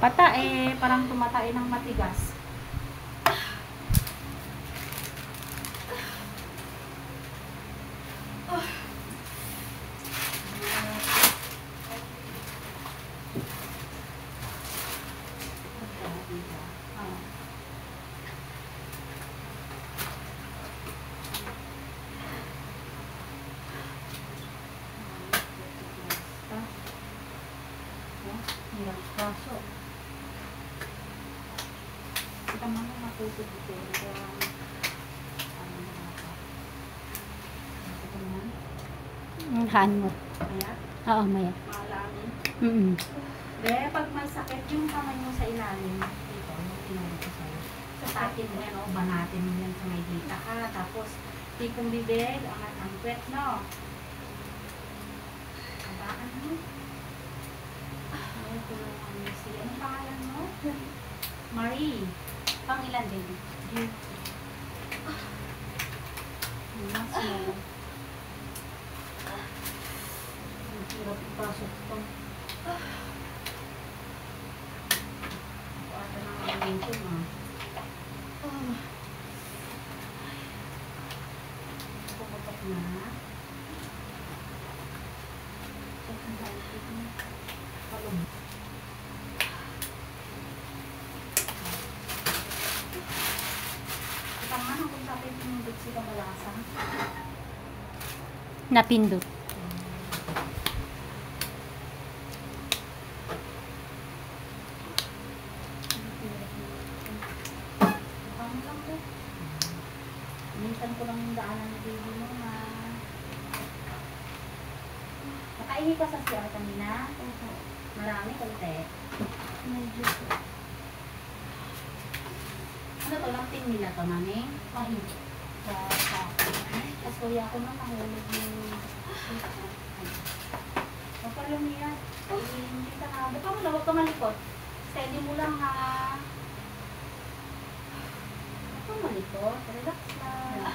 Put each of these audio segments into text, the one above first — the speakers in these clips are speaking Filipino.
Patae, parang tumatae ng matigas. Hirap kaso. Kita mo na mapuso dito. Han mo. Maya? Oo, maya. Malalim. Pag may sakit, yung kamay mo sa ilalim. Dito, yung tinuro ko sa'yo. Sasakin mo yan, banatin mo yan sa may dita ka. Tapos, tipong bibig, angat ang kwet, no? Abaan mo. Ay, tulungan mo siya. Anong pangalan mo? Marie. Pang ilan din? Mas mo. Ang hirap ipasok ito. Pata na ang ito, ma. Puputok na. Check ang balik mo. Palong. Tama kung bakit pinindot sila malasa. Napindot. Minsan ko lang yung daanan ng baby mo, ma. Nakaihi ka sa CR kanina? Marami, kalte. Medyo. Ano to lang ting nila to, mami? Ay, tapos kuya ko na nahulog yung... Huwag ka lumiyak. Hindi ka na. Buka mo na, huwag ka malikot. Steady mo lang, ha. Huwag ka malikot. Relax lang.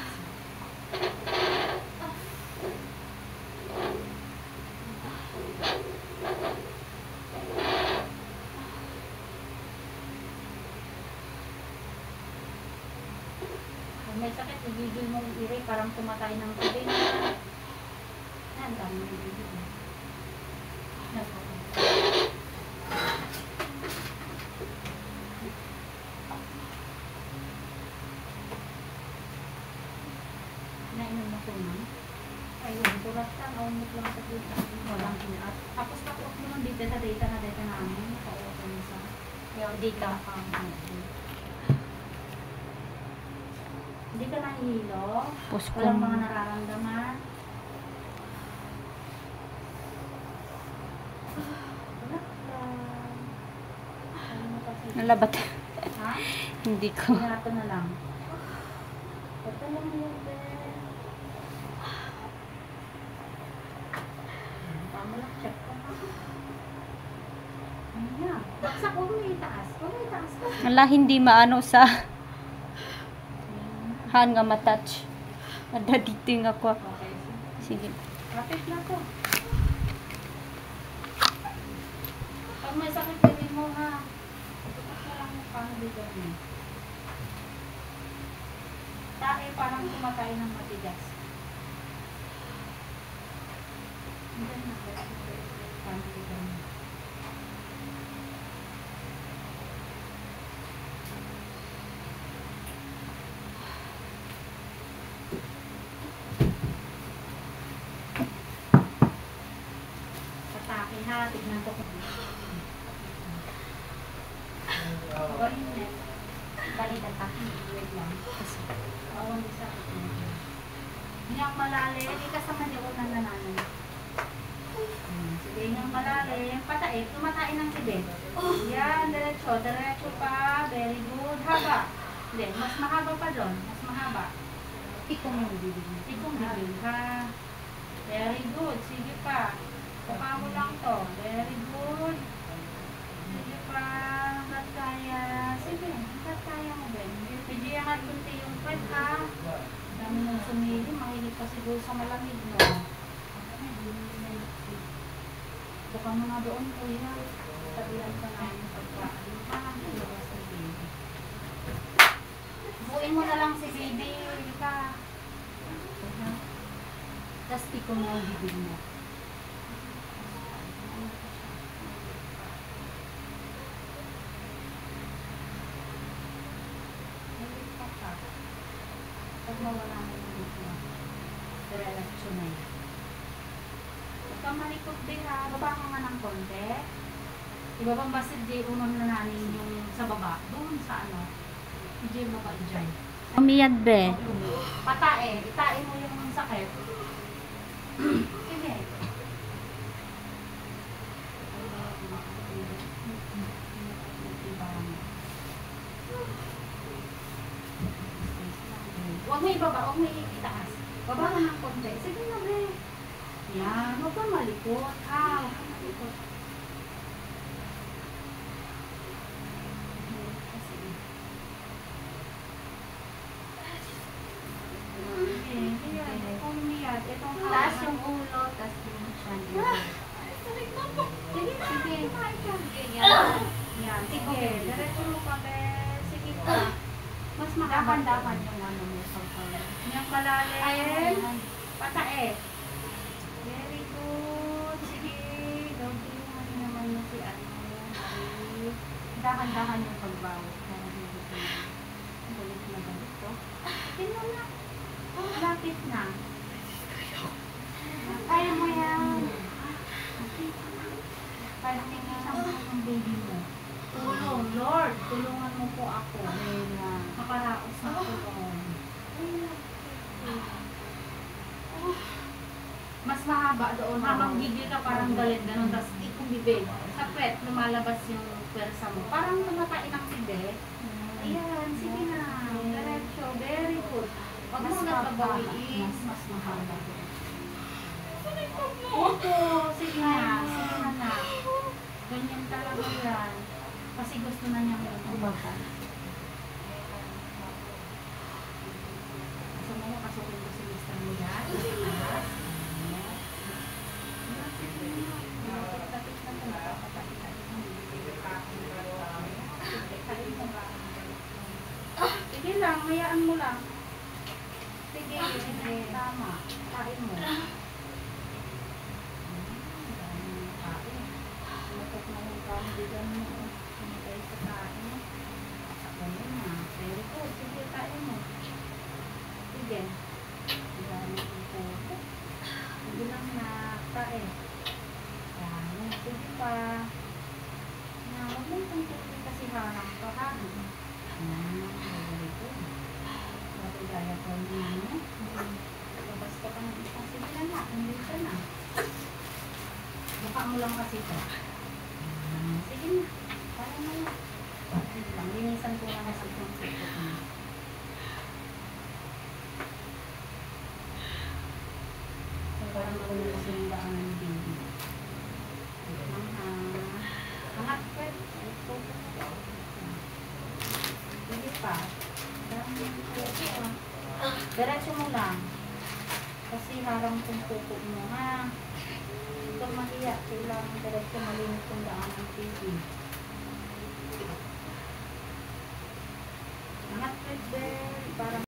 Pag may sakit, nagigil mo ire, parang tumatay ng tubig. Yan, dami mo nagigil. Nainom mo ko na. Ayun, turatan, aumot lang sa dito. Walang inaat. Tapos pakuot mo ng dito na namin. Pakuot mo sa... Kaya di ka hindi ka nahihilo. Walang mga nararamdaman. Nalabat. Ha? Hindi ko. Hinato na lang. Ito lang yun, be. Tama lang, check ko na. Ano na? Baksak, huwag mo itaas. Huwag mo itaas ka. Wala, hindi maano sa han nga matouch. Ada dito yung ako. Okay. Sige. Rapid na to. Pag may sakit, gawin mo, ha? Tutok na lang yung paano dito. Tae, parang tumatay ng matigas. Hindi na. Paano dito. Patake, ha? Tignan ko. Balik at wait lang. Awang isa. Hingang malalim. Ikasama niyo ko ng nananan. Sige, hingang malalim. Patae. Tumatain ng tibet. Yan. Diretso. Diretso pa. Very good. Haba. Hindi. Mas mahaba pa doon. Mas mahaba. Tikong yung bibig. Tikong bibig. Ha. Very good. Sige pa. Kuka mo lang to. Very good. Sige pa. Hanggat kaya. Sige. Hanggat kaya mo, Ben. Pwede yung kunti yung kwet, ha. Dami nang sumili. Mahilig pa siguro sa malamig, no. Buka mo na doon, kuya. sabihan pa namin pagkaan. Parang ilabas ni baby. Buuin mo na lang si baby. Ka. Tapos ikaw na ang bibig mo. Pag mawala mo yung dito, relasyon na yan. Huwag kang malikot din ha. Baba ka nga ng konti. Ibabang basid di unang na nanin yung sa baba. Doon sa ano. Hindi mo ka dyan. Umiyad be. Patae. Itae mo yung sakit. Sige. Huwag mo ibaba, huwag mo itaas. Baba ka ng konti. Sige na, be. Yan, huwag kang malikot. Huwag kang malikot. Taas yung ulo, taas yung tiyan. Sige, sige. Yan, sige. Diretso mo pa, be. Sige pa. Mas makabandakan yung ano mo sa pala. Yung malalim. Patae. Very good. Sige. Gawin naman mo si ano. Dahan-dahan yung pagbawat. Galit na galit to. Tingnan na. Lapit na. Kaya mo yan. Parang tingnan mo yung baby mo. Tulong, Lord. Tulungan mo po ako. Makaraos na tulong. Mas mahaba doon. Habang gigil ka parang galit ganun. Tapos ikong bibig. Sa pet, lumalabas yung pwersa mo. Parang tumatain ang bibig. Ayan, sige na. Diretso. Very good. Pag mas nagbabawiin, mas mahaba. Opo, sige na. Sige na na. Ganyan talaga yan. Kasi gusto na niya umaga. Gusto mo makasukin ko si Mr. mo yan? Sige lang, hayaan mo lang. Sige, sige. Tama. Kain mo. Bigyan mo. Sinitay sa kain. Ako na. Very good. Sige, kain mo. Sige. Bigyan mo yung puto. Sige lang na kain. Yan. Sige pa. Huwag mo itong puto kasi harang ka ha. Very good. Bakit gaya ko niya, no? Labas ka pa ng isang. Sige lang na. Hindi ka na. Baka mo lang kasi ito. Sige na. Kaya mo na. Linisan ko na kasi itong sipot na. So, parang ako na kasi yung daan ng baby. Angat pa. Sige pa. Diretso mo lang. Kasi harang kong pupo mo, ha? Ito mahiya. Kailangan diretso malinis kung daan ng baby. Angat, Fred, parang